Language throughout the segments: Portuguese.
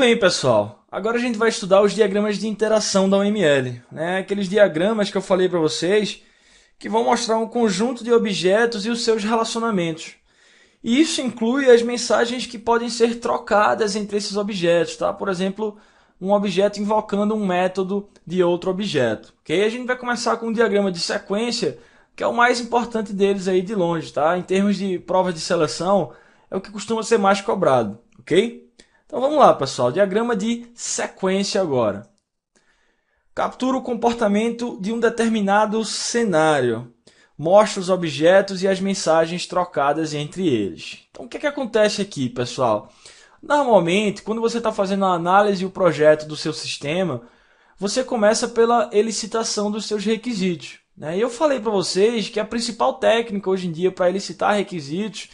bem, pessoal. Agora a gente vai estudar os diagramas de interação da UML, né? Aqueles diagramas que eu falei para vocês que vão mostrar um conjunto de objetos e os seus relacionamentos. E isso inclui as mensagens que podem ser trocadas entre esses objetos, tá? Por exemplo, um objeto invocando um método de outro objeto. Ok? A gente vai começar com um diagrama de sequência, que é o mais importante deles aí de longe, tá? Em termos de prova de seleção, é o que costuma ser mais cobrado, ok? Então vamos lá, pessoal. Diagrama de sequência agora. Captura o comportamento de um determinado cenário. Mostra os objetos e as mensagens trocadas entre eles. Então o que acontece aqui, pessoal? Normalmente, quando você está fazendo a análise e o projeto do seu sistema, você começa pela elicitação dos seus requisitos, né? E eu falei para vocês que a principal técnica hoje em dia para elicitar requisitos,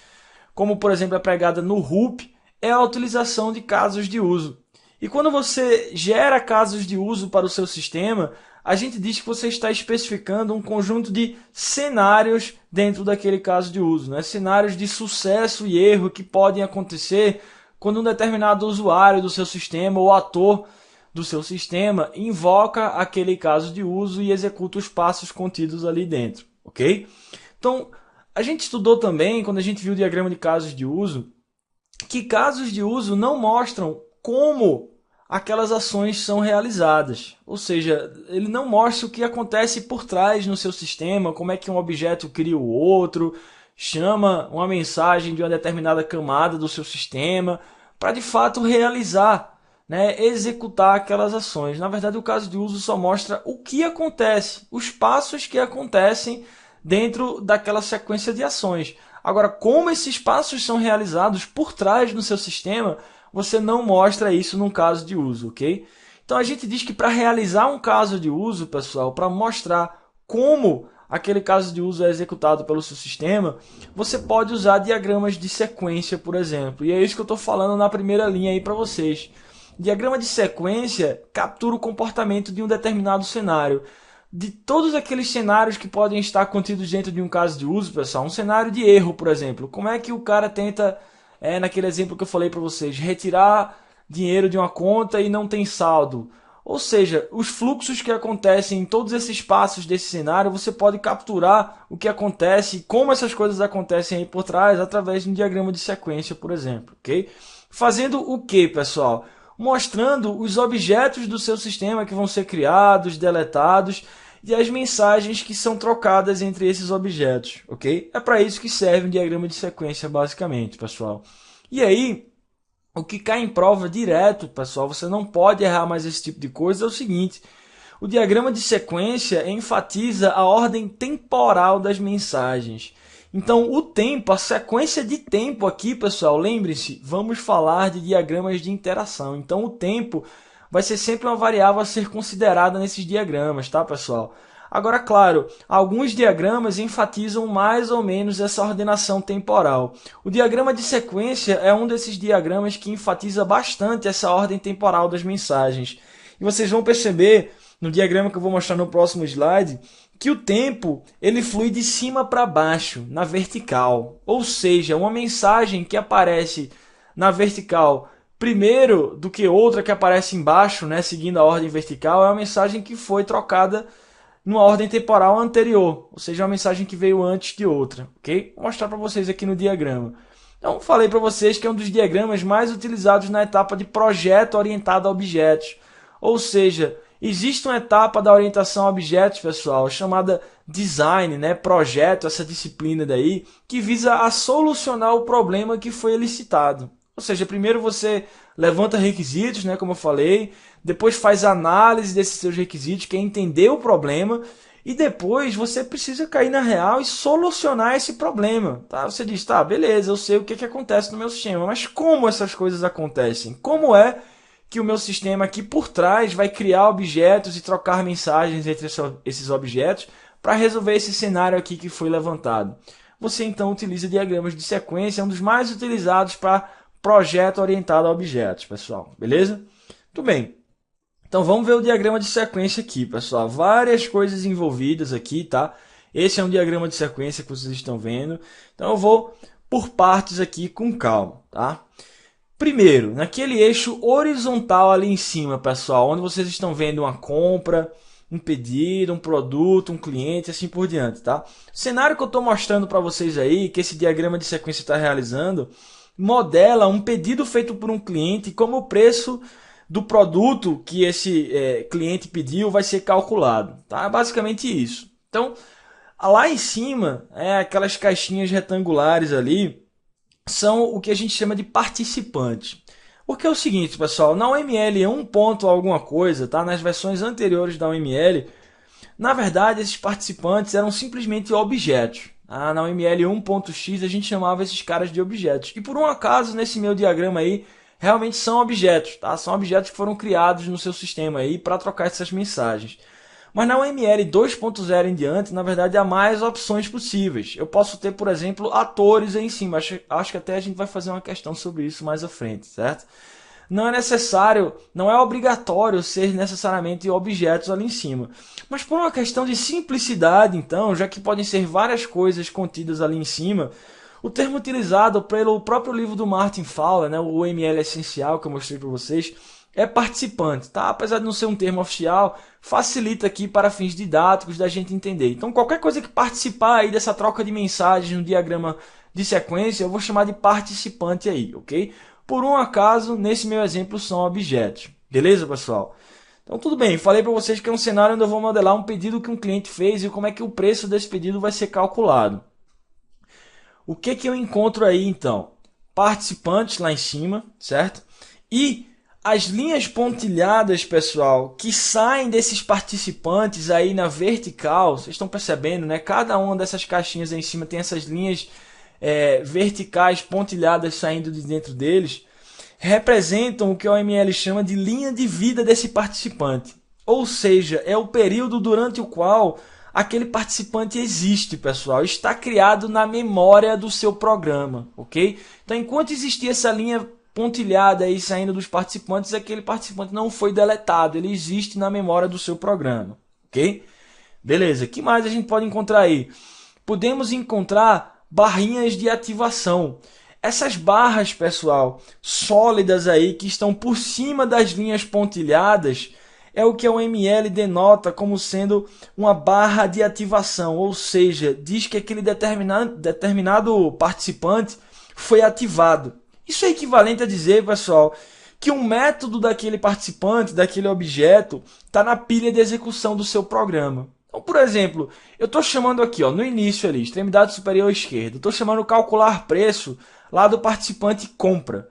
como por exemplo a pegada no RUP, é a utilização de casos de uso. E quando você gera casos de uso para o seu sistema, a gente diz que você está especificando um conjunto de cenários dentro daquele caso de uso, né? Cenários de sucesso e erro que podem acontecer quando um determinado usuário do seu sistema ou ator do seu sistema invoca aquele caso de uso e executa os passos contidos ali dentro, ok? Então, a gente estudou também, quando a gente viu o diagrama de casos de uso, que casos de uso não mostram como aquelas ações são realizadas. Ou seja, ele não mostra o que acontece por trás no seu sistema, como é que um objeto cria o outro, chama uma mensagem de uma determinada camada do seu sistema, para de fato realizar, né, executar aquelas ações. Na verdade, o caso de uso só mostra o que acontece, os passos que acontecem dentro daquela sequência de ações. Agora, como esses passos são realizados por trás no seu sistema, você não mostra isso num caso de uso, ok? Então a gente diz que para realizar um caso de uso, pessoal, para mostrar como aquele caso de uso é executado pelo seu sistema, você pode usar diagramas de sequência, por exemplo. E é isso que eu estou falando na primeira linha aí para vocês. Diagrama de sequência captura o comportamento de um determinado cenário. De todos aqueles cenários que podem estar contidos dentro de um caso de uso, pessoal, um cenário de erro, por exemplo. Como é que o cara tenta, naquele exemplo que eu falei para vocês, retirar dinheiro de uma conta e não tem saldo? Ou seja, os fluxos que acontecem em todos esses passos desse cenário, você pode capturar o que acontece, como essas coisas acontecem aí por trás, através de um diagrama de sequência, por exemplo, ok? Fazendo o que, pessoal? Mostrando os objetos do seu sistema que vão ser criados, deletados e as mensagens que são trocadas entre esses objetos, ok? É para isso que serve um diagrama de sequência, basicamente, pessoal. E aí, o que cai em prova direto, pessoal, você não pode errar mais esse tipo de coisa, é o seguinte: o diagrama de sequência enfatiza a ordem temporal das mensagens. Então, o tempo, a sequência de tempo aqui, pessoal, lembre-se, vamos falar de diagramas de interação. Então, o tempo vai ser sempre uma variável a ser considerada nesses diagramas, tá, pessoal? Agora, claro, alguns diagramas enfatizam mais ou menos essa ordenação temporal. O diagrama de sequência é um desses diagramas que enfatiza bastante essa ordem temporal das mensagens. E vocês vão perceber, no diagrama que eu vou mostrar no próximo slide, que o tempo ele flui de cima para baixo, na vertical. Ou seja, uma mensagem que aparece na vertical primeiro do que outra que aparece embaixo, né, seguindo a ordem vertical, é uma mensagem que foi trocada numa ordem temporal anterior, ou seja, uma mensagem que veio antes de outra, ok? Vou mostrar para vocês aqui no diagrama. Então, falei para vocês que é um dos diagramas mais utilizados na etapa de projeto orientado a objetos. Ou seja, existe uma etapa da orientação a objetos, pessoal, chamada design, né, projeto, essa disciplina daí, que visa a solucionar o problema que foi elicitado. Ou seja, primeiro você levanta requisitos, né, como eu falei, depois faz análise desses seus requisitos, que é entender o problema, e depois você precisa cair na real e solucionar esse problema. Tá? Você diz, tá, beleza, eu sei o que acontece no meu sistema, mas como essas coisas acontecem? Como é que o meu sistema aqui por trás vai criar objetos e trocar mensagens entre esses objetos para resolver esse cenário aqui que foi levantado? Você então utiliza diagramas de sequência, é um dos mais utilizados para projeto orientado a objetos, pessoal. Beleza? Muito bem. Então vamos ver o diagrama de sequência aqui, pessoal. Várias coisas envolvidas aqui, tá? Esse é um diagrama de sequência que vocês estão vendo. Então eu vou por partes aqui com calma, tá? Primeiro, naquele eixo horizontal ali em cima, pessoal, onde vocês estão vendo uma compra, um pedido, um produto, um cliente, assim por diante, tá? O cenário que eu estou mostrando para vocês aí, que esse diagrama de sequência está realizando, modela um pedido feito por um cliente, como o preço do produto que esse cliente pediu vai ser calculado, tá? Basicamente isso. Então, lá em cima, aquelas caixinhas retangulares ali, são o que a gente chama de participantes. Porque é o seguinte, pessoal, na UML 1 ponto alguma coisa, tá? Nas versões anteriores da UML, na verdade, esses participantes eram simplesmente objetos. Na UML 1.x a gente chamava esses caras de objetos. E por um acaso, nesse meu diagrama aí, realmente são objetos, tá? São objetos que foram criados no seu sistema aí para trocar essas mensagens. Mas na UML 2.0 em diante, na verdade, há mais opções possíveis. Eu posso ter, por exemplo, atores aí em cima. Acho que até a gente vai fazer uma questão sobre isso mais à frente, certo? Não é necessário, não é obrigatório ser necessariamente objetos ali em cima. Mas por uma questão de simplicidade, então, já que podem ser várias coisas contidas ali em cima, o termo utilizado pelo próprio livro do Martin Fowler, né, o UML essencial que eu mostrei para vocês, é participante, tá? Apesar de não ser um termo oficial, facilita aqui para fins didáticos da gente entender. Então, qualquer coisa que participar aí dessa troca de mensagens no diagrama de sequência, eu vou chamar de participante aí, ok? Por um acaso, nesse meu exemplo, são objetos. Beleza, pessoal? Então, tudo bem. Falei para vocês que é um cenário onde eu vou modelar um pedido que um cliente fez e como é que o preço desse pedido vai ser calculado. O que eu encontro aí, então? Participantes lá em cima, certo? E as linhas pontilhadas, pessoal, que saem desses participantes aí na vertical, vocês estão percebendo, né? Cada uma dessas caixinhas aí em cima tem essas linhas verticais pontilhadas saindo de dentro deles, representam o que a OML chama de linha de vida desse participante. Ou seja, é o período durante o qual aquele participante existe, pessoal. Está criado na memória do seu programa, ok? Então, enquanto existia essa linha pontilhada aí saindo dos participantes, aquele participante não foi deletado, ele existe na memória do seu programa, ok? Beleza, o que mais a gente pode encontrar aí? Podemos encontrar barrinhas de ativação. Essas barras, pessoal, sólidas aí, que estão por cima das linhas pontilhadas, é o que a UML denota como sendo uma barra de ativação, ou seja, diz que aquele determinado participante foi ativado. Isso é equivalente a dizer, pessoal, que um método daquele participante, daquele objeto, está na pilha de execução do seu programa. Então, por exemplo, eu estou chamando aqui, no início ali, extremidade superior esquerda, estou chamando calcular preço lá do participante compra.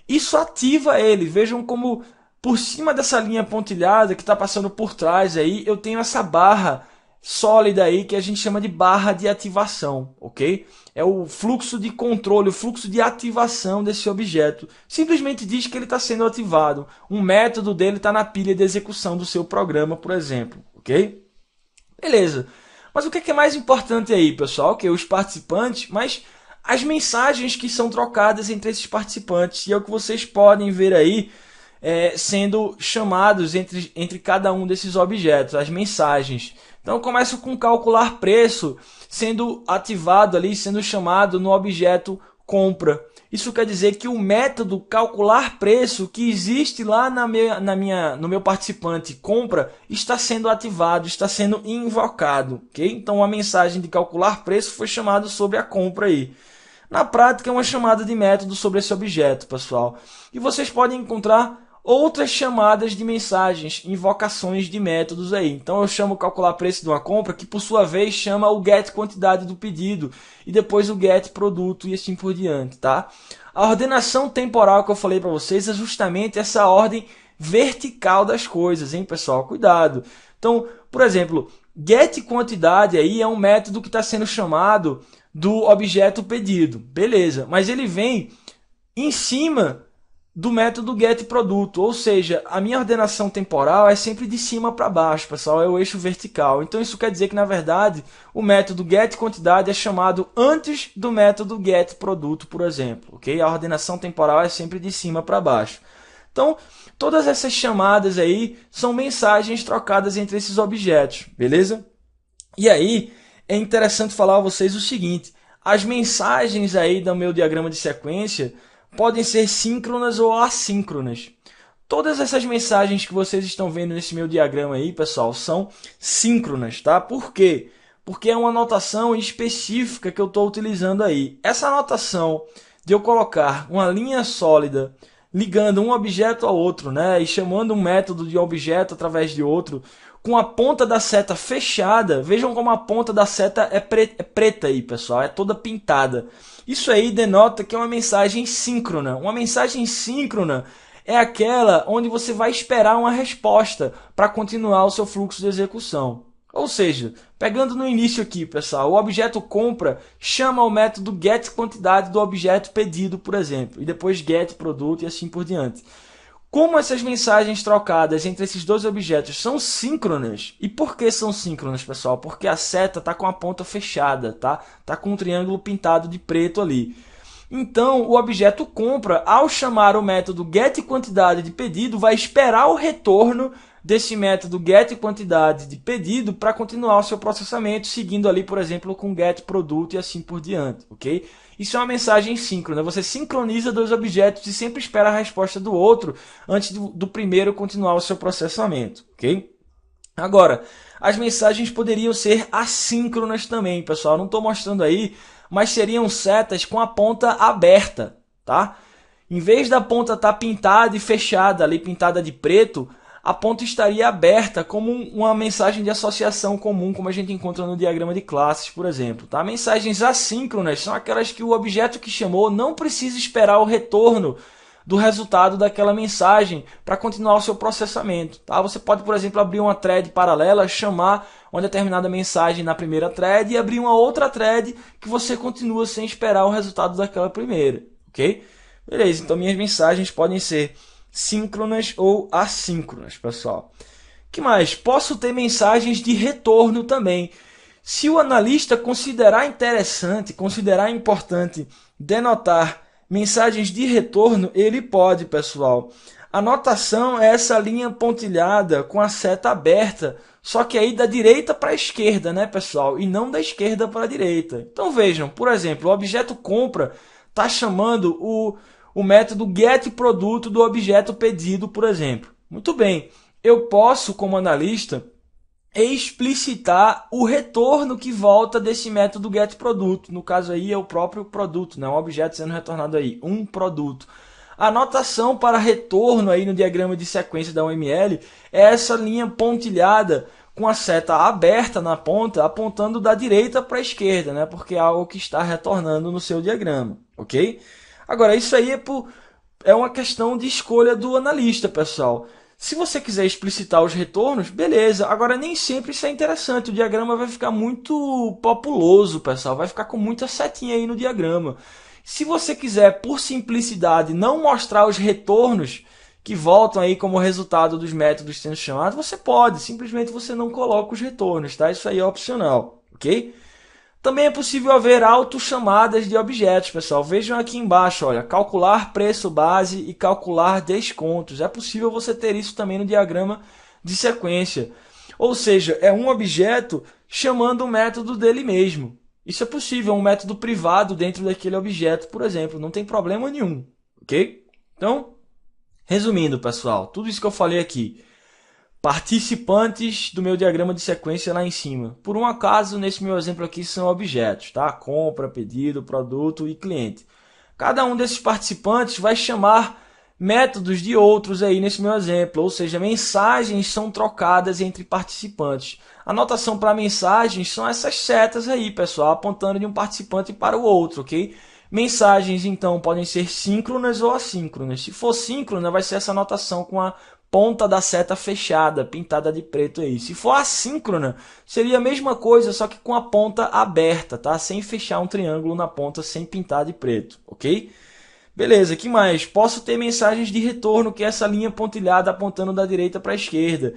Isso ativa ele. Vejam como por cima dessa linha pontilhada que está passando por trás aí, eu tenho essa barra sólida aí que a gente chama de barra de ativação, ok? É o fluxo de controle, o fluxo de ativação desse objeto. Simplesmente diz que ele está sendo ativado. Um método dele está na pilha de execução do seu programa, por exemplo, ok? Beleza. Mas o que é mais importante aí, pessoal? Que os participantes, mas as mensagens que são trocadas entre esses participantes. E é o que vocês podem ver aí sendo chamados entre cada um desses objetos, as mensagens. Então eu começo com calcular preço sendo ativado ali, sendo chamado no objeto compra. Isso quer dizer que o método calcular preço que existe lá no meu participante compra está sendo ativado, está sendo invocado. Okay? Então a mensagem de calcular preço foi chamada sobre a compra aí. Na prática é uma chamada de método sobre esse objeto, pessoal. E vocês podem encontrar outras chamadas de mensagens, invocações de métodos aí. Então eu chamo calcular preço de uma compra, que por sua vez chama o get quantidade do pedido, e depois o get produto e assim por diante, tá? A ordenação temporal que eu falei para vocês é justamente essa ordem vertical das coisas, hein, pessoal? Cuidado. Então, por exemplo, get quantidade aí é um método que está sendo chamado do objeto pedido, beleza? Mas ele vem em cima do método getProduto, ou seja, a minha ordenação temporal é sempre de cima para baixo, pessoal, é o eixo vertical. Então isso quer dizer que, na verdade, o método getQuantidade é chamado antes do método getProduto, por exemplo, ok? A ordenação temporal é sempre de cima para baixo. Então, todas essas chamadas aí são mensagens trocadas entre esses objetos, beleza? E aí, é interessante falar a vocês o seguinte, as mensagens aí do meu diagrama de sequência podem ser síncronas ou assíncronas. Todas essas mensagens que vocês estão vendo nesse meu diagrama aí, pessoal, são síncronas, tá? Por quê? Porque é uma notação específica que eu estou utilizando aí. Essa notação de eu colocar uma linha sólida ligando um objeto ao outro, né, e chamando um método de objeto através de outro, com a ponta da seta fechada. Vejam como a ponta da seta é preta aí, pessoal, é toda pintada. Isso aí denota que é uma mensagem síncrona. Uma mensagem síncrona é aquela onde você vai esperar uma resposta para continuar o seu fluxo de execução. Ou seja, pegando no início aqui, pessoal, o objeto compra chama o método getQuantidade do objeto pedido, por exemplo, e depois getProduto e assim por diante. Como essas mensagens trocadas entre esses dois objetos são síncronas, e por que são síncronas, pessoal? Porque a seta está com a ponta fechada, tá? Tá com um triângulo pintado de preto ali. Então, o objeto compra, ao chamar o método getQuantidade de pedido, vai esperar o retorno desse método getQuantidade de pedido para continuar o seu processamento, seguindo ali, por exemplo, com getProduto e assim por diante, ok? Isso é uma mensagem síncrona. Você sincroniza dois objetos e sempre espera a resposta do outro antes do primeiro continuar o seu processamento, ok? Agora, as mensagens poderiam ser assíncronas também, pessoal. Não estou mostrando aí, mas seriam setas com a ponta aberta, tá? Em vez da ponta estar pintada e fechada, ali pintada de preto, a ponta estaria aberta como uma mensagem de associação comum, como a gente encontra no diagrama de classes, por exemplo. Tá? Mensagens assíncronas são aquelas que o objeto que chamou não precisa esperar o retorno do resultado daquela mensagem para continuar o seu processamento. Tá? Você pode, por exemplo, abrir uma thread paralela, chamar uma determinada mensagem na primeira thread e abrir uma outra thread que você continua sem esperar o resultado daquela primeira. Ok? Beleza, então minhas mensagens podem ser síncronas ou assíncronas, pessoal. Que mais? Posso ter mensagens de retorno também. Se o analista considerar interessante, considerar importante denotar mensagens de retorno, ele pode, pessoal. A notação é essa linha pontilhada com a seta aberta, só que aí da direita para a esquerda, né, pessoal? E não da esquerda para a direita. Então vejam, por exemplo, o objeto compra está chamando o método getProduto do objeto pedido, por exemplo. Muito bem, eu posso, como analista, explicitar o retorno que volta desse método getProduto. No caso aí é o próprio produto, né? Um objeto sendo retornado aí, um produto. A notação para retorno aí no diagrama de sequência da UML é essa linha pontilhada com a seta aberta na ponta, apontando da direita para a esquerda, né? Porque é algo que está retornando no seu diagrama, ok? Agora, isso aí é uma questão de escolha do analista, pessoal. Se você quiser explicitar os retornos, beleza. Agora, nem sempre isso é interessante. O diagrama vai ficar muito populoso, pessoal. Vai ficar com muita setinha aí no diagrama. Se você quiser, por simplicidade, não mostrar os retornos que voltam aí como resultado dos métodos sendo chamados, você pode. Simplesmente você não coloca os retornos, tá? Isso aí é opcional, ok? Também é possível haver autochamadas de objetos, pessoal. Vejam aqui embaixo, olha, calcular preço base e calcular descontos. É possível você ter isso também no diagrama de sequência. Ou seja, é um objeto chamando o método dele mesmo. Isso é possível, é um método privado dentro daquele objeto, por exemplo. Não tem problema nenhum, ok? Então, resumindo, pessoal, tudo isso que eu falei aqui. Participantes do meu diagrama de sequência lá em cima. Por um acaso, nesse meu exemplo aqui, são objetos, tá? Compra, pedido, produto e cliente. Cada um desses participantes vai chamar métodos de outros aí nesse meu exemplo, ou seja, mensagens são trocadas entre participantes. A notação para mensagens são essas setas aí, pessoal, apontando de um participante para o outro, ok? Mensagens, então, podem ser síncronas ou assíncronas. Se for síncrona, vai ser essa notação com a ponta da seta fechada, pintada de preto aí. Se for assíncrona, seria a mesma coisa, só que com a ponta aberta, tá? Sem fechar um triângulo na ponta, sem pintar de preto, ok? Beleza, que mais? Posso ter mensagens de retorno, que é essa linha pontilhada apontando da direita para a esquerda.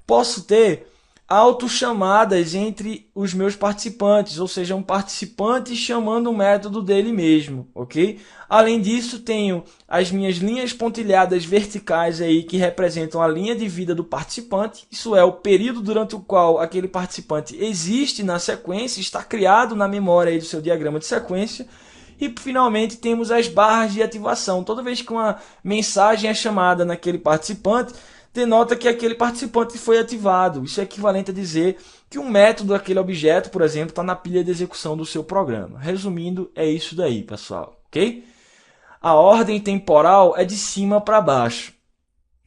Posso ter autochamadas entre os meus participantes, ou seja, um participante chamando um método dele mesmo, ok? Além disso, tenho as minhas linhas pontilhadas verticais aí que representam a linha de vida do participante, isso é, o período durante o qual aquele participante existe na sequência, está criado na memória aí do seu diagrama de sequência, E finalmente temos as barras de ativação. Toda vez que uma mensagem é chamada naquele participante, denota que aquele participante foi ativado. Isso é equivalente a dizer que um método daquele objeto, por exemplo, está na pilha de execução do seu programa. Resumindo, é isso daí, pessoal, ok? A ordem temporal é de cima para baixo.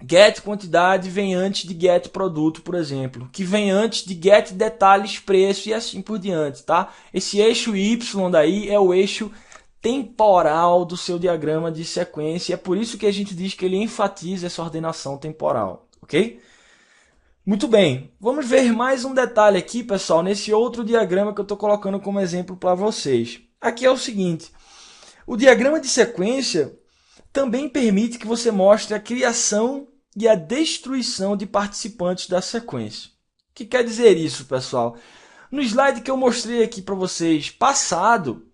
Get quantidade vem antes de get produto, por exemplo, que vem antes de get detalhes, preço e assim por diante, tá? Esse eixo Y daí é o eixo temporal do seu diagrama de sequência, é por isso que a gente diz que ele enfatiza essa ordenação temporal, ok? Muito bem, vamos ver mais um detalhe aqui, pessoal, nesse outro diagrama que eu estou colocando como exemplo para vocês. Aqui é o seguinte, o diagrama de sequência também permite que você mostre a criação e a destruição de participantes da sequência. O que quer dizer isso, pessoal? No slide que eu mostrei aqui para vocês passado,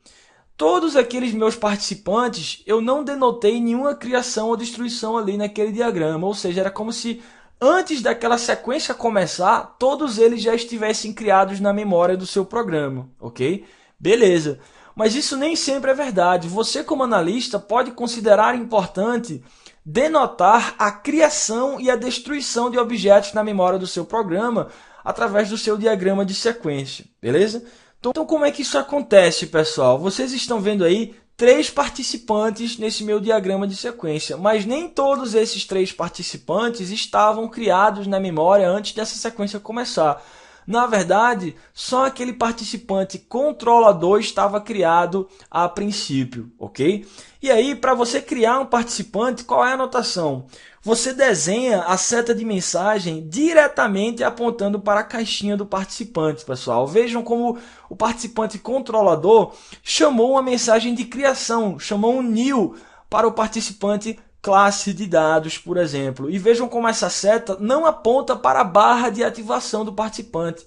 todos aqueles meus participantes, eu não denotei nenhuma criação ou destruição ali naquele diagrama. Ou seja, era como se antes daquela sequência começar, todos eles já estivessem criados na memória do seu programa, ok? Beleza. Mas isso nem sempre é verdade. Você, como analista, pode considerar importante denotar a criação e a destruição de objetos na memória do seu programa através do seu diagrama de sequência, beleza? Então, como é que isso acontece, pessoal? Vocês estão vendo aí 3 participantes nesse meu diagrama de sequência, mas nem todos esses 3 participantes estavam criados na memória antes dessa sequência começar. Na verdade, só aquele participante controlador estava criado a princípio, ok? E aí, para você criar um participante, qual é a anotação? Você desenha a seta de mensagem diretamente apontando para a caixinha do participante, pessoal. Vejam como o participante controlador chamou uma mensagem de criação, chamou um new para o participante classe de dados, por exemplo. E vejam como essa seta não aponta para a barra de ativação do participante.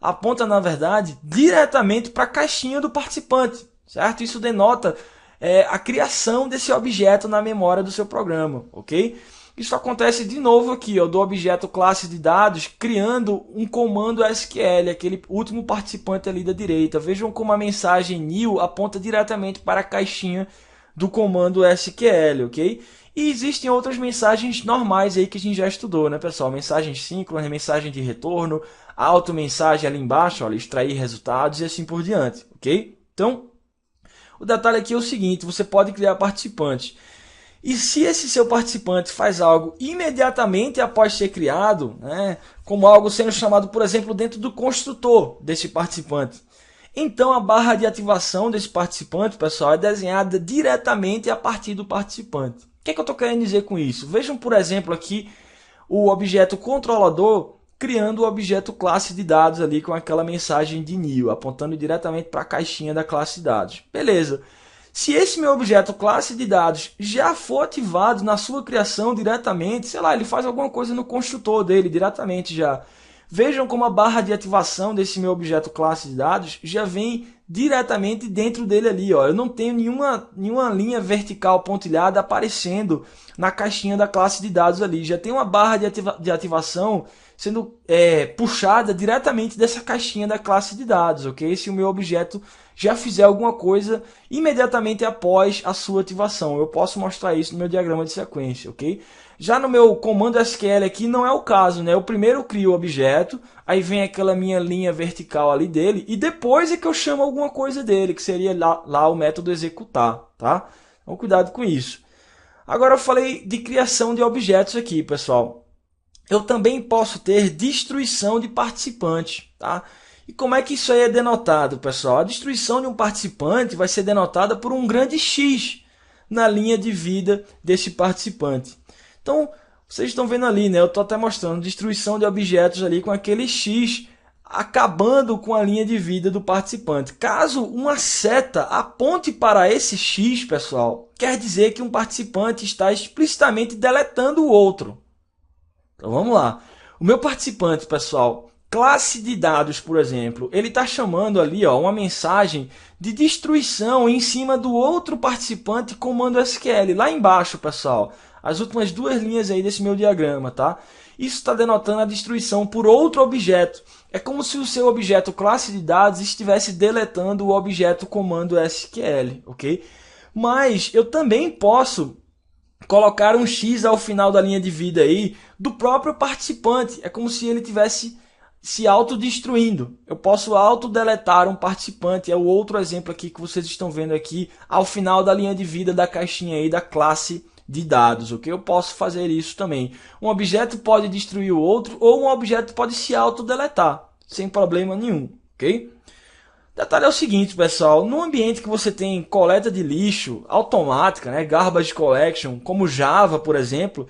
Aponta, na verdade, diretamente para a caixinha do participante, certo? Isso denota a criação desse objeto na memória do seu programa, ok? Isso acontece de novo aqui, ó, do objeto classe de dados, criando um comando SQL, aquele último participante ali da direita. Vejam como a mensagem new aponta diretamente para a caixinha do comando SQL, ok? E existem outras mensagens normais aí que a gente já estudou, né, pessoal? Mensagens síncronas, mensagem de retorno, auto-mensagem ali embaixo, olha, extrair resultados e assim por diante, ok? Então, o detalhe aqui é o seguinte, você pode criar participantes. E se esse seu participante faz algo imediatamente após ser criado, né, como algo sendo chamado, por exemplo, dentro do construtor desse participante, então a barra de ativação desse participante, pessoal, é desenhada diretamente a partir do participante. O que é que eu estou querendo dizer com isso? Vejam, por exemplo, aqui o objeto controlador criando o objeto classe de dados ali com aquela mensagem de new, apontando diretamente para a caixinha da classe de dados. Beleza. Se esse meu objeto classe de dados já for ativado na sua criação diretamente, sei lá, ele faz alguma coisa no construtor dele diretamente já. Vejam como a barra de ativação desse meu objeto classe de dados já vem diretamente dentro dele ali, ó. Eu não tenho nenhuma linha vertical pontilhada aparecendo na caixinha da classe de dados ali. Já tem uma barra de ativação sendo puxada diretamente dessa caixinha da classe de dados, ok? Se o meu objeto já fizer alguma coisa imediatamente após a sua ativação. Eu posso mostrar isso no meu diagrama de sequência, ok? Já no meu comando SQL aqui não é o caso, né? Eu primeiro crio o objeto, aí vem aquela minha linha vertical ali dele, e depois é que eu chamo alguma coisa dele, que seria lá o método executar, tá? Então cuidado com isso. Agora eu falei de criação de objetos aqui, pessoal. Eu também posso ter destruição de participantes, tá? E como é que isso aí é denotado, pessoal? A destruição de um participante vai ser denotada por um grande X na linha de vida desse participante. Então, vocês estão vendo ali, né? Eu estou até mostrando destruição de objetos ali com aquele X acabando com a linha de vida do participante. Caso uma seta aponte para esse X, pessoal, quer dizer que um participante está explicitamente deletando o outro. Então vamos lá. O meu participante, pessoal, classe de dados, por exemplo, ele está chamando ali, ó, uma mensagem de destruição em cima do outro participante comando SQL, lá embaixo, pessoal. As últimas 2 linhas aí desse meu diagrama, tá? isso está denotando a destruição por outro objeto. É como se o seu objeto classe de dados estivesse deletando o objeto comando SQL, ok? Mas eu também posso colocar um X ao final da linha de vida aí do próprio participante. É como se ele tivesse se autodestruindo. Eu posso autodeletar um participante. É o outro exemplo aqui que vocês estão vendo aqui ao final da linha de vida da caixinha aí da classe de dados, ok? Eu posso fazer isso também. Um objeto pode destruir o outro ou um objeto pode se autodeletar, sem problema nenhum, ok? Detalhe é o seguinte, pessoal, no ambiente que você tem coleta de lixo automática, né, garbage collection, como Java, por exemplo,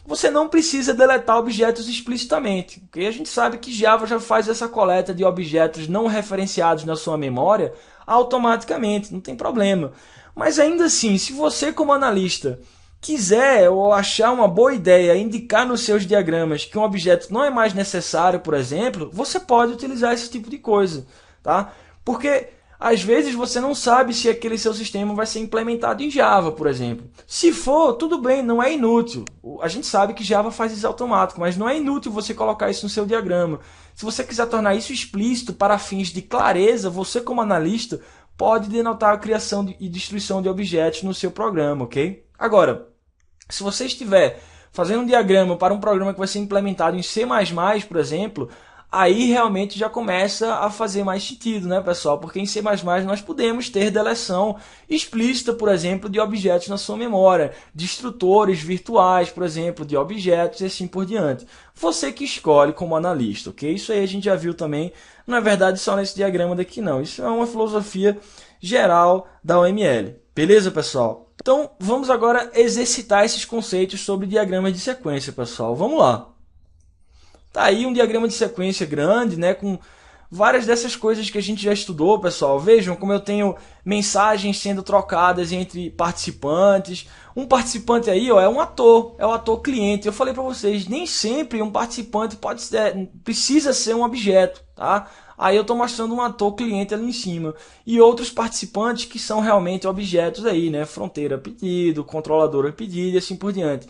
você não precisa deletar objetos explicitamente, porque a gente sabe que Java já faz essa coleta de objetos não referenciados na sua memória automaticamente, não tem problema. Mas ainda assim, se você como analista quiser ou achar uma boa ideia indicar nos seus diagramas que um objeto não é mais necessário, por exemplo, você pode utilizar esse tipo de coisa, tá? Porque às vezes você não sabe se aquele seu sistema vai ser implementado em Java, por exemplo. Se for, tudo bem, não é inútil. A gente sabe que Java faz isso automático, mas não é inútil você colocar isso no seu diagrama. Se você quiser tornar isso explícito para fins de clareza, você como analista pode denotar a criação e destruição de objetos no seu programa, ok? Agora, se você estiver fazendo um diagrama para um programa que vai ser implementado em C++, por exemplo, aí realmente já começa a fazer mais sentido, né, pessoal? Porque em C++ nós podemos ter deleção explícita, por exemplo, de objetos na sua memória, destrutores virtuais, por exemplo, de objetos e assim por diante. Você que escolhe como analista, ok? Isso aí a gente já viu também, não é verdade só nesse diagrama daqui não. Isso é uma filosofia geral da OML. Beleza, pessoal? Então, vamos agora exercitar esses conceitos sobre diagramas de sequência, pessoal. Vamos lá. Tá aí um diagrama de sequência grande, né, com várias dessas coisas que a gente já estudou, pessoal. Vejam como eu tenho mensagens sendo trocadas entre participantes. Um participante aí, ó, é um ator, é o ator cliente. Eu falei para vocês, nem sempre um participante precisa ser um objeto, tá? Aí eu estou mostrando um ator cliente ali em cima. E outros participantes que são realmente objetos aí, né? Fronteira pedido, controladora pedido e assim por diante.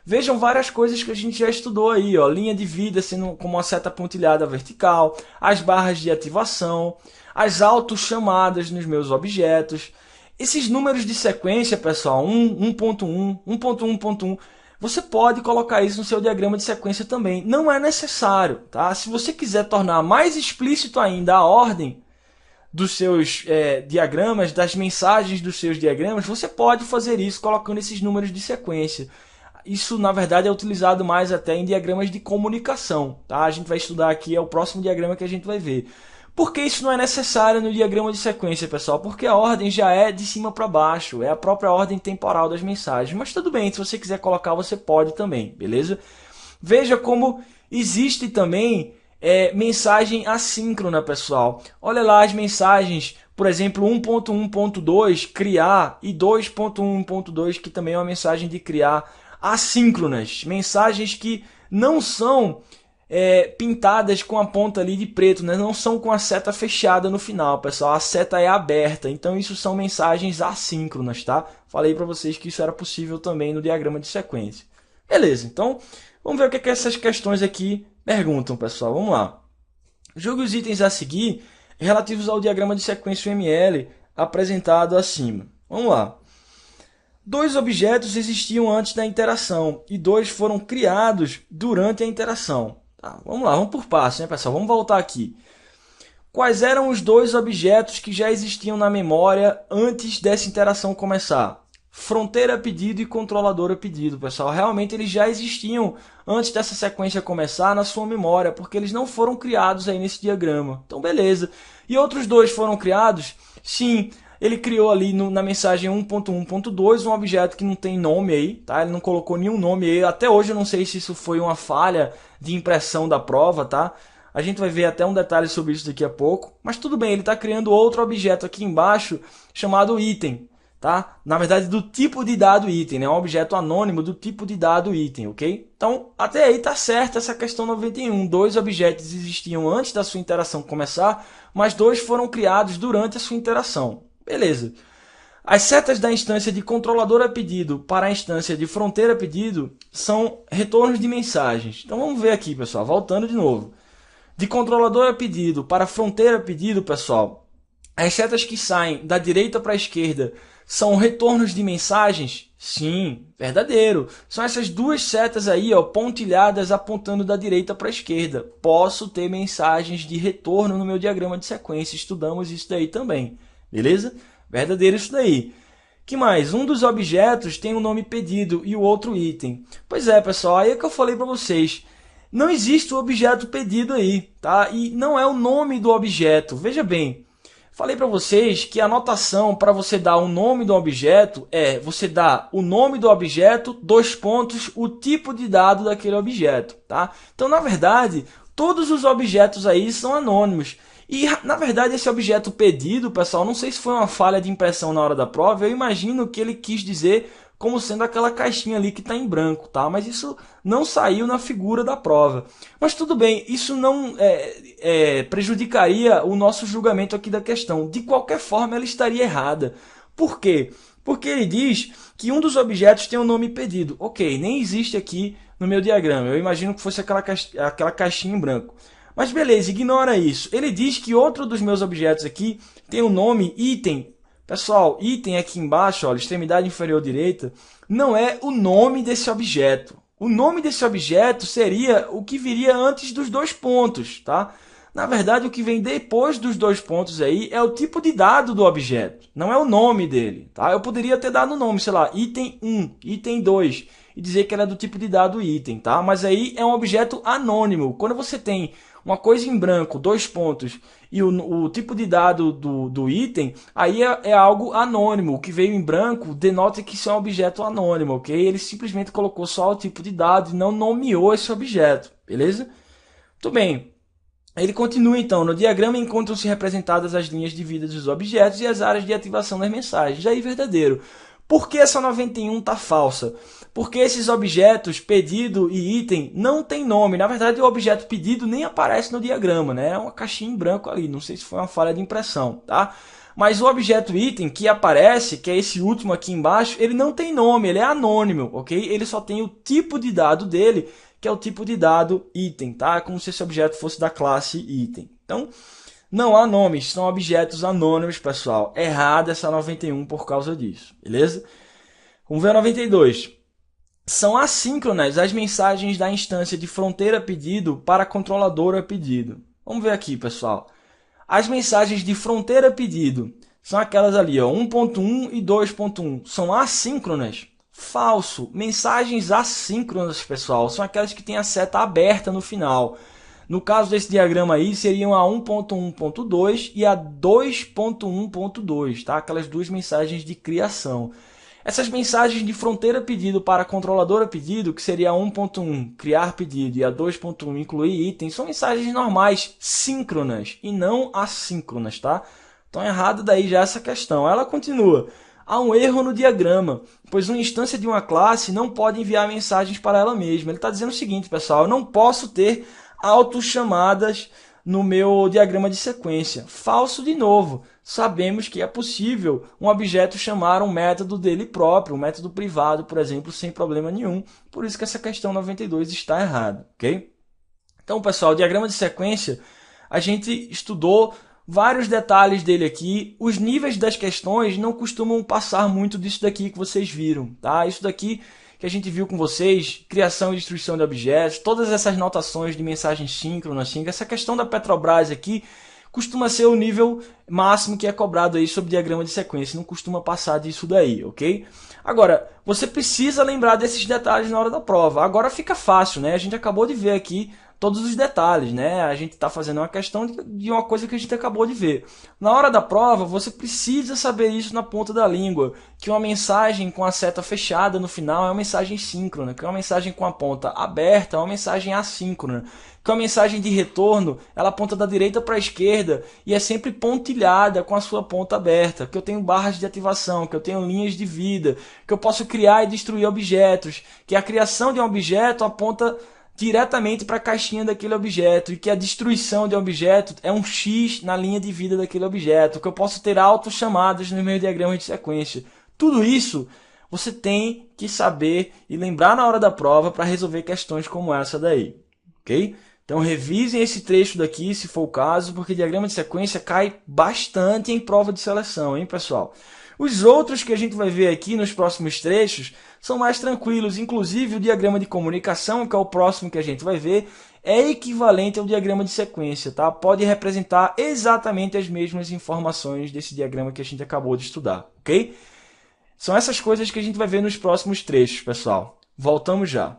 Vejam várias coisas que a gente já estudou aí, ó, linha de vida sendo como uma seta pontilhada vertical, as barras de ativação, as autochamadas nos meus objetos. Esses números de sequência, pessoal, 1, 1.1, 1.1.1, você pode colocar isso no seu diagrama de sequência também. Não é necessário, tá? Se você quiser tornar mais explícito ainda a ordem dos seus diagramas, das mensagens dos seus diagramas, você pode fazer isso colocando esses números de sequência. Isso, na verdade, é utilizado mais até em diagramas de comunicação, tá? A gente vai estudar aqui, é o próximo diagrama que a gente vai ver. Por que isso não é necessário no diagrama de sequência, pessoal? Porque a ordem já é de cima para baixo, é a própria ordem temporal das mensagens. Mas tudo bem, se você quiser colocar, você pode também, beleza? Veja como existe também mensagem assíncrona, pessoal. Olha lá as mensagens, por exemplo, 1.1.2, criar, e 2.1.2, que também é uma mensagem de criar, assíncronas, mensagens que não são pintadas com a ponta ali de preto, né? Não são com a seta fechada no final, pessoal, a seta é aberta, então isso são mensagens assíncronas, tá? Falei para vocês que isso era possível também no diagrama de sequência. Beleza, então vamos ver o que essas questões aqui perguntam, pessoal, vamos lá. Julgue os itens a seguir relativos ao diagrama de sequência UML apresentado acima. Vamos lá. 2 objetos existiam antes da interação e 2 foram criados durante a interação. Tá, vamos lá, vamos por partes, né, pessoal? Vamos voltar aqui. Quais eram os 2 objetos que já existiam na memória antes dessa interação começar? Fronteira pedido e controladora pedido, pessoal. Realmente eles já existiam antes dessa sequência começar na sua memória, porque eles não foram criados aí nesse diagrama. Então, beleza. E outros 2 foram criados? Sim. Ele criou ali na mensagem 1.1.2 um objeto que não tem nome aí, tá? Ele não colocou nenhum nome aí. Até hoje eu não sei se isso foi uma falha de impressão da prova, tá? A gente vai ver até um detalhe sobre isso daqui a pouco. Mas tudo bem, ele está criando outro objeto aqui embaixo chamado item, tá? Na verdade, do tipo de dado item, né? Um objeto anônimo do tipo de dado item, ok? Então, até aí tá certo essa questão 91. 2 objetos existiam antes da sua interação começar, mas 2 foram criados durante a sua interação. Beleza. As setas da instância de controlador a pedido para a instância de fronteira a pedido são retornos de mensagens. Então vamos ver aqui, pessoal, voltando de novo. De controlador a pedido para fronteira a pedido, pessoal, as setas que saem da direita para a esquerda são retornos de mensagens? Sim, verdadeiro. São essas duas setas aí, ó, pontilhadas apontando da direita para a esquerda. Posso ter mensagens de retorno no meu diagrama de sequência. Estudamos isso daí também, beleza? Verdadeiro isso daí. Que mais? Um dos objetos tem o nome pedido e o outro item. Pois é, pessoal, aí é que eu falei para vocês. Não existe o objeto pedido aí, tá? E não é o nome do objeto. Veja bem, falei para vocês que a notação para você dar o nome do objeto é você dá o nome do objeto, dois pontos, o tipo de dado daquele objeto, tá? Então, na verdade, todos os objetos aí são anônimos. E, na verdade, esse objeto pedido, pessoal, não sei se foi uma falha de impressão na hora da prova, eu imagino que ele quis dizer como sendo aquela caixinha ali que está em branco, tá? Mas isso não saiu na figura da prova. Mas tudo bem, isso não prejudicaria o nosso julgamento aqui da questão. De qualquer forma, ela estaria errada. Por quê? Porque ele diz que um dos objetos tem o nome pedido. Ok, nem existe aqui no meu diagrama. Eu imagino que fosse aquela caixinha em branco. Mas beleza, ignora isso. Ele diz que outro dos meus objetos aqui tem o nome item. Pessoal, item aqui embaixo, olha, extremidade inferior direita, não é o nome desse objeto. O nome desse objeto seria o que viria antes dos dois pontos, tá? Na verdade, o que vem depois dos dois pontos aí é o tipo de dado do objeto, não é o nome dele, tá? Eu poderia ter dado o nome, sei lá, item 1, item 2, e dizer que ele é do tipo de dado item, tá? Mas aí é um objeto anônimo. Quando você tem uma coisa em branco, dois pontos, e o tipo de dado do item, aí é algo anônimo. O que veio em branco denota que isso é um objeto anônimo, ok? Ele simplesmente colocou só o tipo de dado e não nomeou esse objeto, beleza? Muito bem. Ele continua então, no diagrama encontram-se representadas as linhas de vida dos objetos e as áreas de ativação das mensagens. Aí, verdadeiro. Por que essa 91 está falsa? Porque esses objetos, pedido e item, não tem nome. Na verdade, o objeto pedido nem aparece no diagrama, né? É uma caixinha em branco ali, não sei se foi uma falha de impressão, tá? Mas o objeto item que aparece, que é esse último aqui embaixo, ele não tem nome, ele é anônimo, ok? Ele só tem o tipo de dado dele, que é o tipo de dado item, tá? É como se esse objeto fosse da classe item. Então, não há nomes, são objetos anônimos, pessoal. Errada essa 91 por causa disso, beleza? Vamos ver a 92. São assíncronas as mensagens da instância de fronteira pedido para controlador a pedido. Vamos ver aqui, pessoal. As mensagens de fronteira pedido são aquelas ali, ó, 1.1 e 2.1. São assíncronas? Falso. Mensagens assíncronas, pessoal, são aquelas que têm a seta aberta no final. No caso desse diagrama aí, seriam a 1.1.2 e a 2.1.2, tá? Aquelas duas mensagens de criação. Essas mensagens de fronteira pedido para controladora pedido, que seria a 1.1 criar pedido e a 2.1 incluir item, são mensagens normais, síncronas e não assíncronas, tá? Então errado daí já essa questão. Ela continua. Há um erro no diagrama, pois uma instância de uma classe não pode enviar mensagens para ela mesma. Ele está dizendo o seguinte, pessoal, eu não posso ter autochamadas no meu diagrama de sequência. Falso de novo. Sabemos que é possível um objeto chamar um método dele próprio, um método privado, por exemplo, sem problema nenhum. Por isso que essa questão 92 está errada, ok? Então, pessoal, o diagrama de sequência, a gente estudou vários detalhes dele aqui. Os níveis das questões não costumam passar muito disso daqui que vocês viram, tá? Isso daqui que a gente viu com vocês, criação e destruição de objetos, todas essas notações de mensagens síncronas, essa questão da Petrobras aqui costuma ser o nível máximo que é cobrado aí sobre diagrama de sequência, não costuma passar disso daí, ok? Agora, você precisa lembrar desses detalhes na hora da prova. Agora fica fácil, né? A gente acabou de ver aqui todos os detalhes, né? A gente está fazendo uma questão de uma coisa que a gente acabou de ver. Na hora da prova, você precisa saber isso na ponta da língua, que uma mensagem com a seta fechada no final é uma mensagem síncrona, que uma mensagem com a ponta aberta é uma mensagem assíncrona, que uma mensagem de retorno, ela aponta da direita para a esquerda e é sempre pontilhada com a sua ponta aberta, que eu tenho barras de ativação, que eu tenho linhas de vida, que eu posso criar e destruir objetos, que a criação de um objeto aponta diretamente para a caixinha daquele objeto e que a destruição de um objeto é um X na linha de vida daquele objeto, que eu posso ter autochamadas nos meus diagramas de sequência. Tudo isso você tem que saber e lembrar na hora da prova para resolver questões como essa daí, ok? Então revisem esse trecho daqui, se for o caso, porque diagrama de sequência cai bastante em prova de seleção, hein, pessoal? Os outros que a gente vai ver aqui nos próximos trechos são mais tranquilos, inclusive o diagrama de comunicação, que é o próximo que a gente vai ver, é equivalente ao diagrama de sequência, tá? Pode representar exatamente as mesmas informações desse diagrama que a gente acabou de estudar, ok? São essas coisas que a gente vai ver nos próximos trechos, pessoal. Voltamos já.